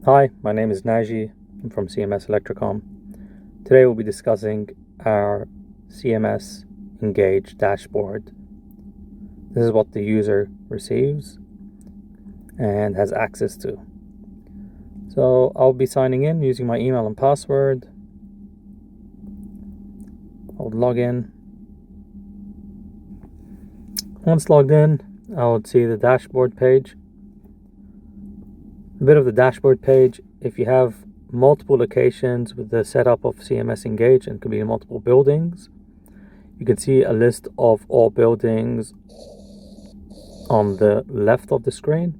Hi, my name is Naji. I'm from CMS Electricom. Today we'll be discussing our CMS Engage dashboard. This is what the user receives and has access to. So I'll be signing in using my email and password. I'll log in. Once logged in, I'll see the dashboard page. A bit of the dashboard page: if you have multiple locations with the setup of CMS Engage, and it could be in multiple buildings, you can see a list of all buildings on the left of the screen.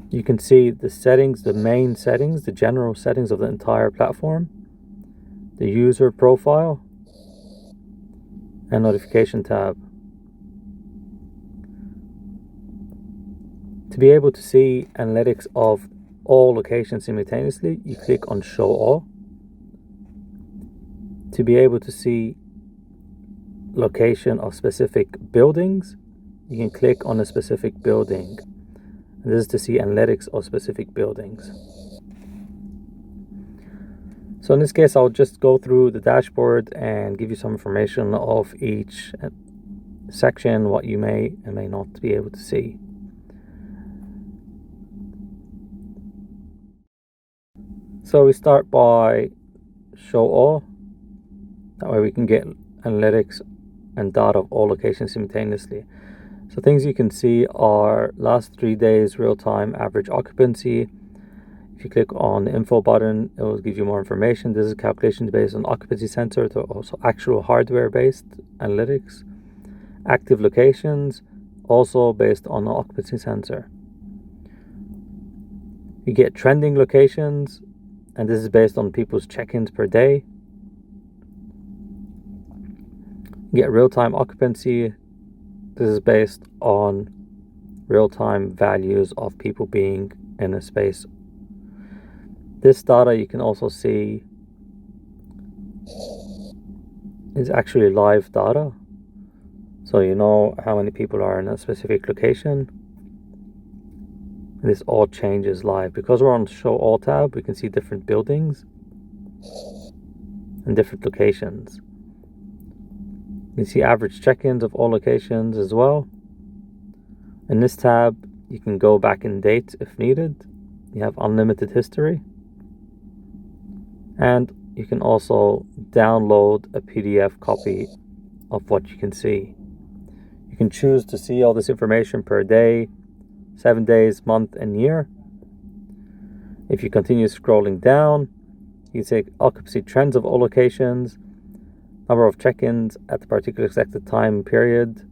You can see the settings, the main settings, the general settings of the entire platform, the user profile, and notification tab. To be able to see analytics of all locations simultaneously, you click on Show All. To be able to see location of specific buildings, you can click on a specific building. And this is to see analytics of specific buildings. So in this case, I'll just go through the dashboard and give you some information of each section, what you may and may not be able to see. So we start by Show All. That way we can get analytics and data of all locations simultaneously. So things you can see are last 3 days real-time average occupancy. If you click on the info button, it will give you more information. This is calculations based on occupancy sensor to also actual hardware-based analytics. Active locations, also based on the occupancy sensor. You get trending locations, and this is based on people's check-ins per day. You get real-time occupancy. This is based on real-time values of people being in a space. This data you can also see is actually live data. So you know how many people are in a specific location. This all changes live. Because we're on Show All tab, we can see different buildings and different locations. You can see average check-ins of all locations as well. In this tab, you can go back in date if needed. You have unlimited history. And you can also download a PDF copy of what you can see. You can choose to see all this information per day, 7 days, month, and year. If you continue scrolling down, you can see occupancy trends of all locations, number of check-ins at the particular selected time period.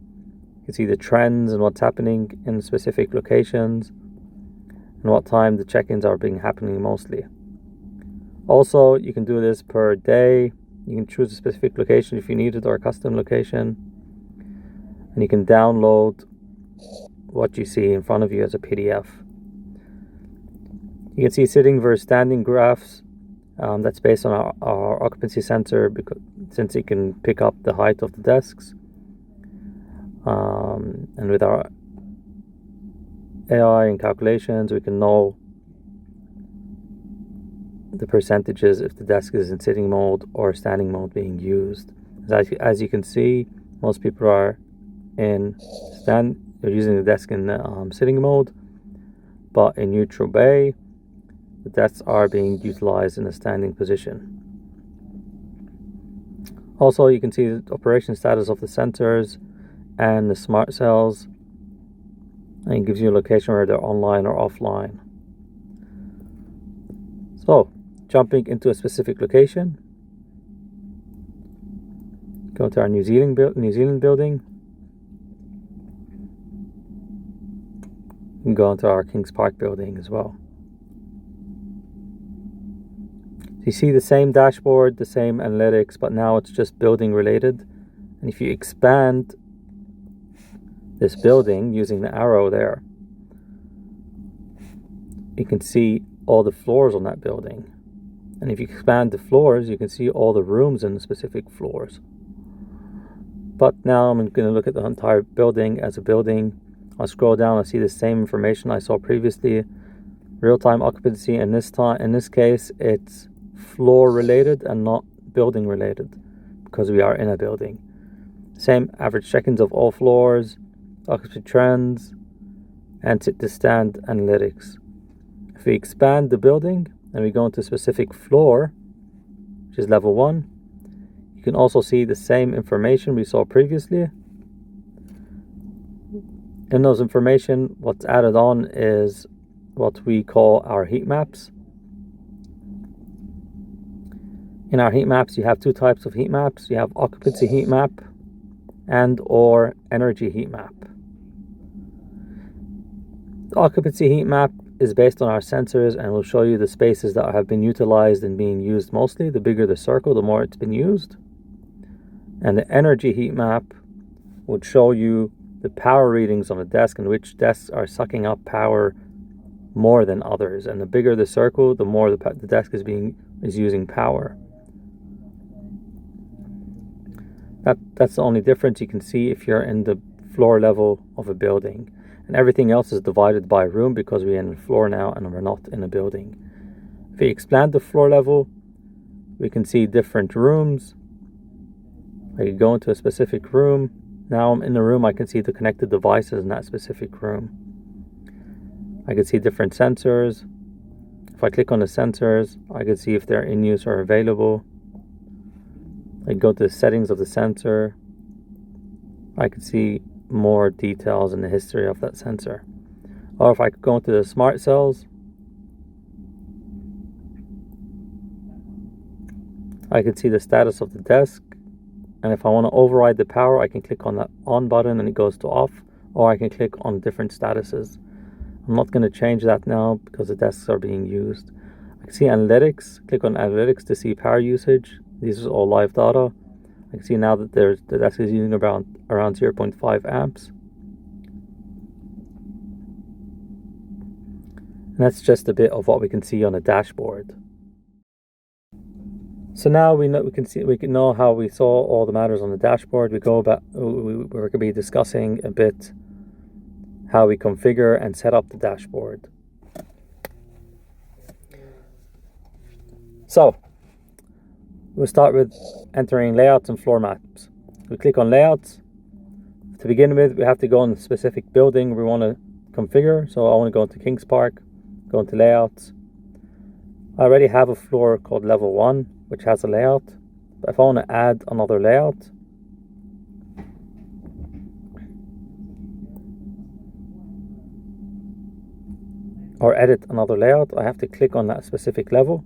You can see the trends and what's happening in specific locations and what time the check-ins are happening mostly. Also, you can do this per day. You can choose a specific location if you need it, or a custom location. And you can download what you see in front of you as a PDF. You can see sitting versus standing graphs. That's based on our occupancy sensor, since it can pick up the height of the desks. And with our AI and calculations, we can know the percentages if the desk is in sitting mode or standing mode being used. As you can see, most people are they're using the desk in sitting mode, but in neutral bay, the desks are being utilized in a standing position. Also, you can see the operation status of the sensors and the smart cells, and it gives you a location where they're online or offline. So, jumping into a specific location, go to our New Zealand building, and go into our Kings Park building as well. So you see the same dashboard, the same analytics, but now it's just building related. And if you expand this building using the arrow there, you can see all the floors on that building. And if you expand the floors, you can see all the rooms in the specific floors. But now I'm going to look at the entire building as a building. I'll scroll down, I see the same information I saw previously. Real-time occupancy, in this case, it's floor related and not building related because we are in a building. Same average check-ins of all floors, occupancy trends, and sit to stand analytics. If we expand the building and we go into a specific floor, which is level 1, you can also see the same information we saw previously. In those information, what's added on is what we call our heat maps. In our heat maps, you have two types of heat maps. You have occupancy heat map and or energy heat map. The occupancy heat map is based on our sensors and will show you the spaces that have been utilized and being used mostly. The bigger the circle, the more it's been used. And the energy heat map would show you the power readings on the desk and which desks are sucking up power more than others. And the bigger the circle, the more the desk is using power. That's the only difference you can see if you're in the floor level of a building. And everything else is divided by room because we're in the floor now and we're not in a building. If we expand the floor level, we can see different rooms. I can go into a specific room. Now I'm in the room, I can see the connected devices in that specific room. I can see different sensors. If I click on the sensors, I can see if they're in use or available. I can go to the settings of the sensor. I can see more details in the history of that sensor. Or if I could go into the smart cells, I can see the status of the desk. And if I want to override the power, I can click on that on button and it goes to off, or I can click on different statuses. I'm not going to change that now because the desks are being used. I can see analytics. Click on analytics to see power usage. These are all live data. I can see now that the desk is using around 0.5 amps. And that's just a bit of what we can see on a dashboard. So now we can know how we saw all the matters on the dashboard. We're going to be discussing a bit how we configure and set up the dashboard. So we'll start with entering layouts and floor maps. We click on layouts. To begin with, we have to go on the specific building we want to configure. So I want to go into Kings Park, go into layouts. I already have a floor called level 1, which has a layout. But if I want to add another layout, or edit another layout, I have to click on that specific level.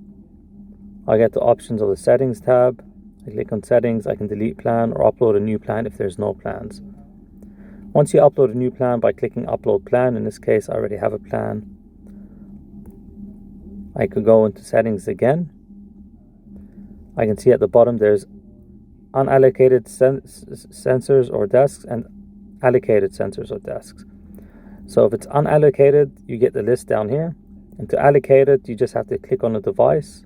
I get the options of the settings tab. I click on settings, I can delete plan or upload a new plan if there's no plans. Once you upload a new plan by clicking upload plan, in this case I already have a plan, I could go into settings again. I can see at the bottom there's unallocated sensors or desks and allocated sensors or desks. So if it's unallocated, you get the list down here. And to allocate it, you just have to click on the device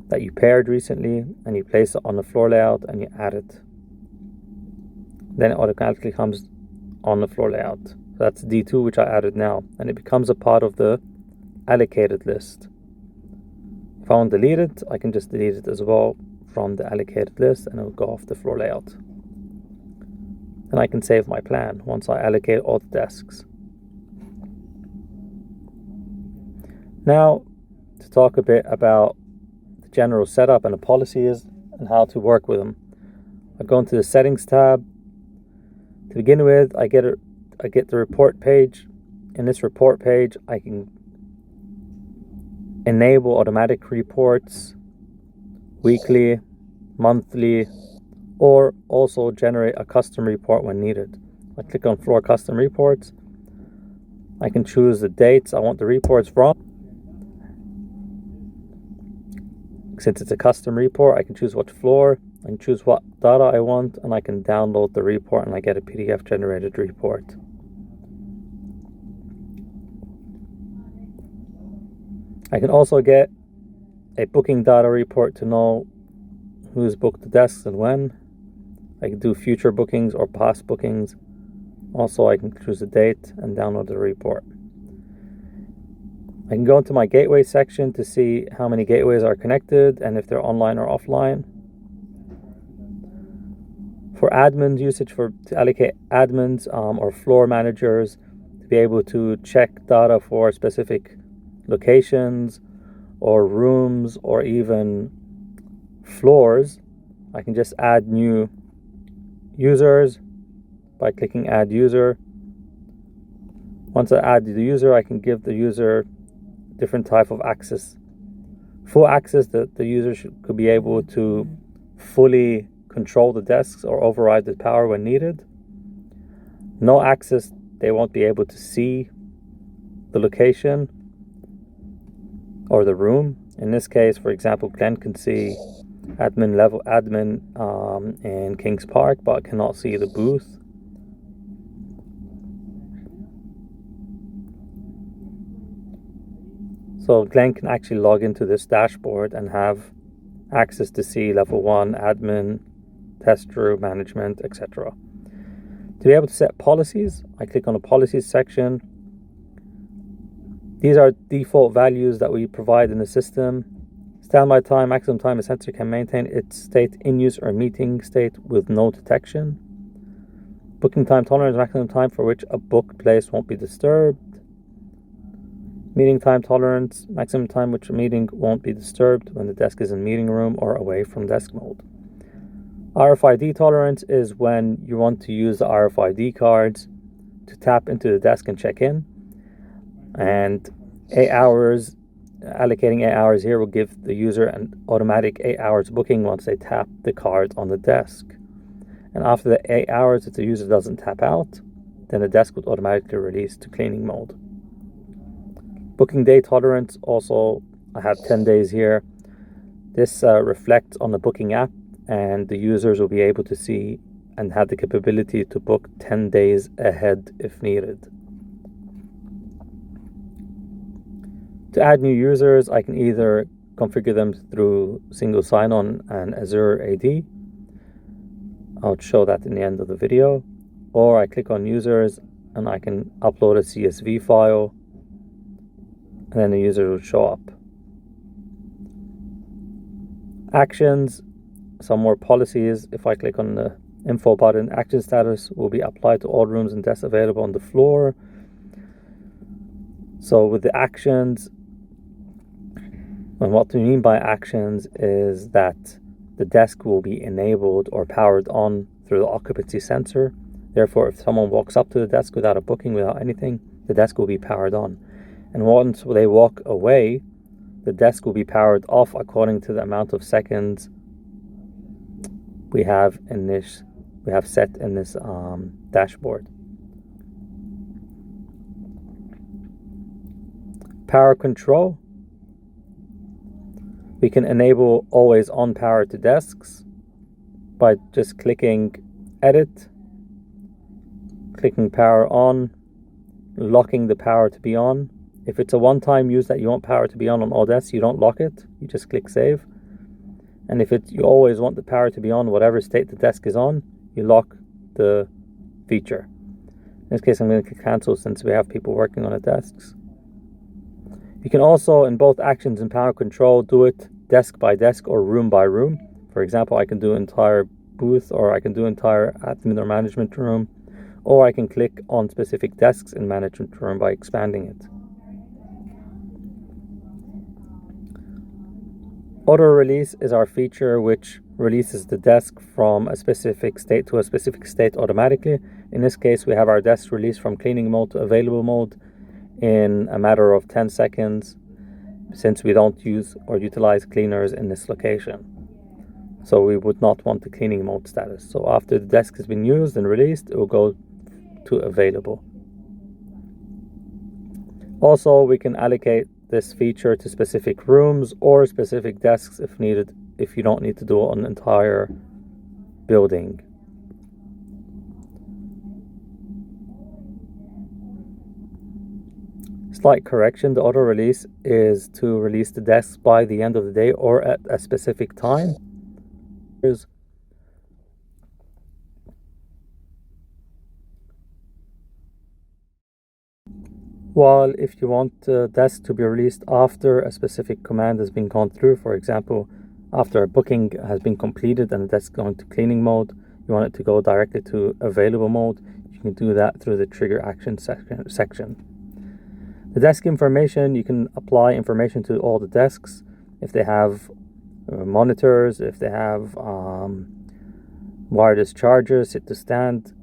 that you paired recently and you place it on the floor layout and you add it. Then it automatically comes on the floor layout. So that's D2, which I added now, and it becomes a part of the allocated list. If I want to delete it, I can just delete it as well from the allocated list and it'll go off the floor layout. And I can save my plan once I allocate all the desks. Now, to talk a bit about the general setup and the policies and how to work with them. I go into the settings tab. To begin with, I get the report page. In this report page, I can enable automatic reports weekly, monthly, or also generate a custom report when needed. I click on floor custom reports. I can choose the dates I want the reports from. Since it's a custom report, I can choose what floor, I can choose what data I want, and I can download the report and I get a PDF generated report. I can also get a booking data report to know who's booked the desks and when. I can do future bookings or past bookings. Also, I can choose a date and download the report. I can go into my gateway section to see how many gateways are connected and if they're online or offline. For admin usage, to allocate admins or floor managers to be able to check data for specific locations or rooms or even floors, I can just add new users by clicking add user. Once I add the user, I can give the user different type of access. Full access, that the user could be able to fully control the desks or override the power when needed. No access, they won't be able to see the location or the room. In this case, for example, Glenn can see admin in Kings Park, but cannot see the booth. So Glenn can actually log into this dashboard and have access to see level 1, admin, test room, management, etc. To be able to set policies, I click on the policies section. These are default values that we provide in the system. Standby time, maximum time a sensor can maintain its state in use or meeting state with no detection. Booking time tolerance, maximum time for which a book place won't be disturbed. Meeting time tolerance, maximum time which a meeting won't be disturbed when the desk is in meeting room or away from desk mode. RFID tolerance is when you want to use the RFID cards to tap into the desk and check in. And 8 hours, allocating 8 hours here will give the user an automatic 8 hours booking once they tap the card on the desk. And after the 8 hours, if the user doesn't tap out, then the desk would automatically release to cleaning mode. Booking day tolerance, also I have 10 days here. This reflects on the booking app, and the users will be able to see and have the capability to book 10 days ahead if needed. To add new users, I can either configure them through single sign-on and Azure AD. I'll show that in the end of the video. Or I click on users and I can upload a CSV file, and then the user will show up. Actions, some more policies. If I click on the info button, action status will be applied to all rooms and desks available on the floor. So with the actions, and what we mean by actions is that the desk will be enabled or powered on through the occupancy sensor. Therefore, if someone walks up to the desk without a booking, without anything, the desk will be powered on. And once they walk away, the desk will be powered off according to the amount of seconds we have set in this dashboard. Power control. We can enable always on power to desks by just clicking edit, clicking power on, locking the power to be on. If it's a one-time use that you want power to be on all desks, you don't lock it, you just click save. And if you always want the power to be on whatever state the desk is on, you lock the feature. In this case, I'm going to click cancel since we have people working on the desks. You can also, in both actions and power control, do it desk by desk or room by room. For example, I can do entire booth, or I can do entire admin or management room, or I can click on specific desks in management room by expanding it. Auto release is our feature which releases the desk from a specific state to a specific state automatically. In this case, we have our desk released from cleaning mode to available mode in a matter of 10 seconds, since we don't use or utilize cleaners in this location. So we would not want the cleaning mode status. So after the desk has been used and released, it will go to available. Also, we can allocate this feature to specific rooms or specific desks if needed, if you don't need to do it on an entire building. Slight correction, the auto release is to release the desks by the end of the day or at a specific time. While if you want the desk to be released after a specific command has been gone through, for example, after a booking has been completed and the desk is going to cleaning mode, you want it to go directly to available mode, you can do that through the trigger action section. The desk information, you can apply information to all the desks. If they have monitors, if they have wireless chargers, sit to stand,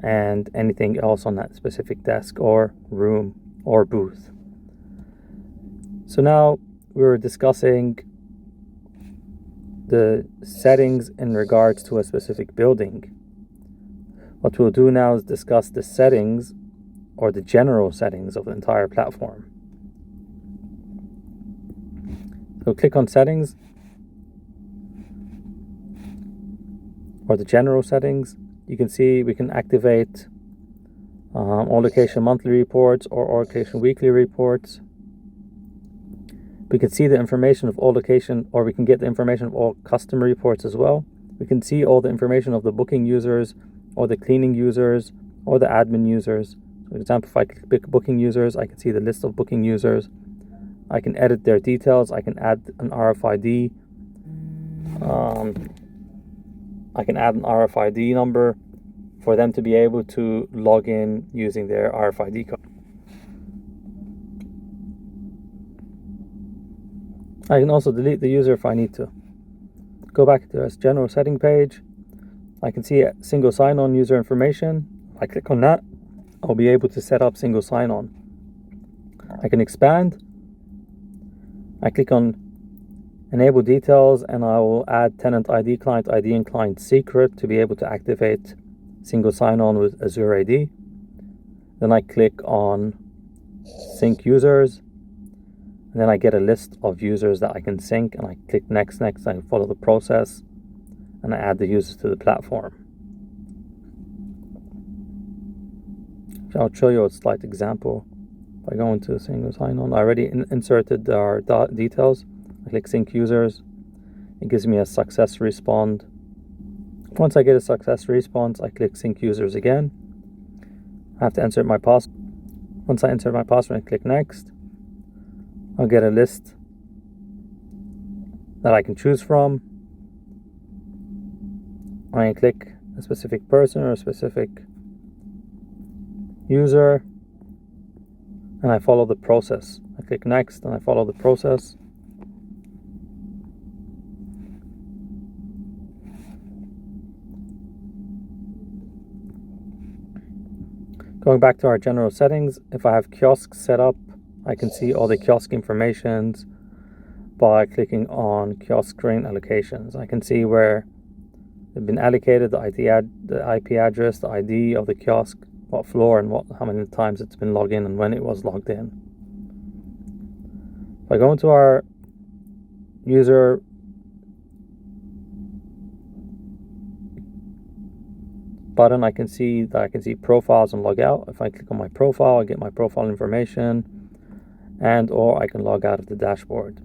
and anything else on that specific desk or room or booth. So now we were discussing the settings in regards to a specific building. What we'll do now is discuss the settings or the general settings of the entire platform. So click on settings or the general settings. You can see we can activate all location monthly reports or all location weekly reports. We can see the information of all location, or we can get the information of all customer reports as well. We can see all the information of the booking users or the cleaning users or the admin users. For example, if I click booking users, I can see the list of booking users. I can edit their details. I can add an RFID. I can add an RFID number for them to be able to log in using their RFID code. I can also delete the user if I need to. Go back to this general setting page. I can see a single sign-on user information. If I click on that, I'll be able to set up single sign-on. I can expand. I click on enable details and I will add tenant ID, client ID, and client secret to be able to activate single sign-on with Azure AD. Then I click on sync users. And then I get a list of users that I can sync, and I click next, I follow the process, and I add the users to the platform. So I'll show you a slight example. If I go into single sign-on, I already inserted our details. I click sync users. It gives me a success respond. Once I get a success response, I click sync users again. I have to insert my password. Once I insert my password, I click next. I'll get a list that I can choose from. I can click a specific person or a specific user, and I follow the process. I click next and I follow the process. Going back to our general settings, if I have kiosks set up, I can see all the kiosk informations by clicking on kiosk screen allocations. I can see where they've been allocated, the IP address, the ID of the kiosk, what floor and how many times it's been logged in and when it was logged in. If I go into our user button, I can see profiles and log out. If I click on my profile, I get my profile information, and or I can log out of the dashboard.